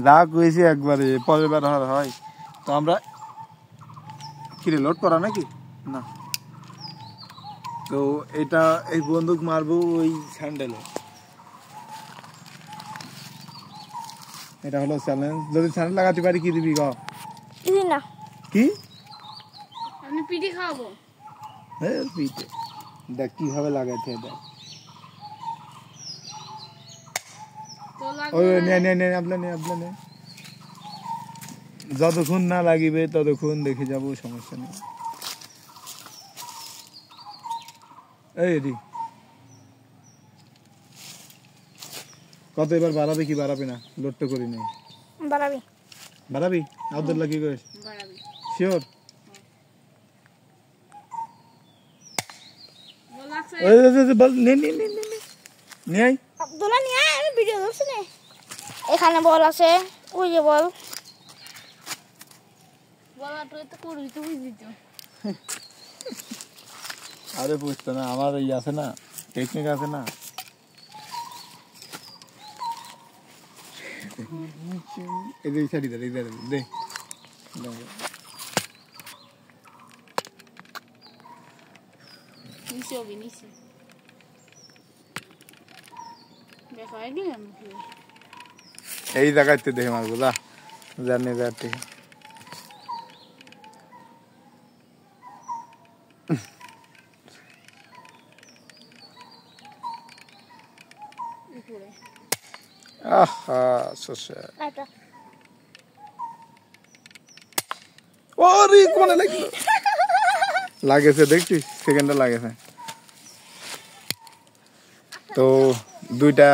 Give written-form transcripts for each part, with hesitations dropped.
যা কইছি একবারে পরের বার আর হয়। তো আমরা কি রে লোড করা নাকি না, তো এটা এই বন্দুক মারবো ওই স্যান্ডেলে। এটা হলো চ্যালেঞ্জ। যদি স্যান্ডেল লাগাতে পারি কি দিবি গো? দিবি না কি আমি পিঠে খাওয়াবো। হ্যাঁ পিঠে দেখ কিভাবে লাগাইছে দেখ। ওই নে নে নে আপনি নে আপনি নে, যতক্ষণ না লাগিবে ততক্ষণ দেখে যাবো, সমস্যা নেই। এই রে কত এবার বাড়াবে কি বাড়াবে না? লোড তো করি নাই। বাড়াবি বাড়াবি? আব্দুল্লাহ কি করিস? বাড়াবি শিওর? বল নে নে নে নে নে আই আব্দুল্লাহ নিয়ে আয়, আমি ভিডিও করছি না। এখানে বল আছে, ওই যে বল বলাটা তো করবি তো বুঝবি তো। আরে বুঝতো না, আমার এই আছে না টেকনিক আছে না। এই সাইড দে দে দে নিচে হবে নিচে দেখো আইডিয়া আমি এই জায়গাতে দেখে মারবো যা জানি যাতে উপরে আহা সসা এটা ওরে কোনে লাগলো, লাগেছে দেখছিস সেকেন্ডটা লাগেছে। তো দুইটা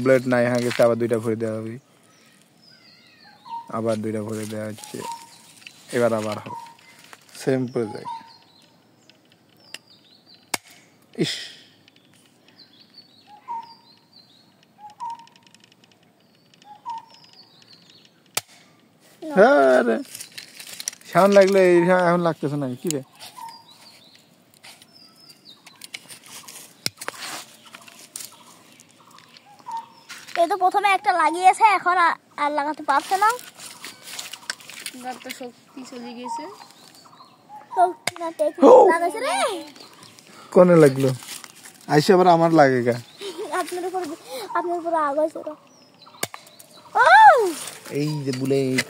ব্লেড নাই হয়ে গেছে, আবার দুইটা ভরে দেওয়া হবে, আবার দুইটা ভরে দেওয়া হচ্ছে, এবার আবার হবে সেম প্রজেক্ট। ইস হ্যাঁ রে সাউন্ড লাগলে এখন লাগতেছে না কি রে? এই তো প্রথমে একটা লাগিয়েছে, এখন আর লাগাতে পারছে না। গাড়টা শক্তি চলে গেছে, শক্তি না টেকনিক লাগাইছে রে। কোনে লাগলো? আইসে আবার আমার লাগে গা। আপনার উপর আগ হয়েছে তো। ও এই যে বুলেট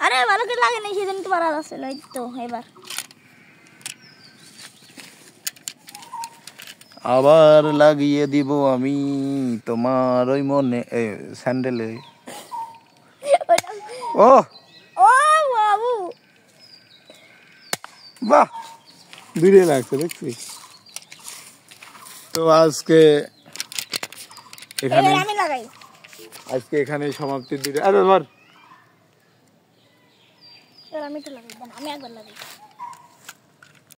আরে ভালো করে লাগে নাই, সেদিন তো বাড়া আসছিল। এই তো এবার আবার লাগিয়ে দিব আমি তোমার ওই মনে স্যান্ডেলে। ও ও বাবু বাহ দুইটাই লাগছে দেখছিস। তো আজকে এখানে আমি লাগাই, আজকে এখানে সমাপ্তি দিতে। আরে ধর আমি তো লাগাই, আমি একবার লাগাই।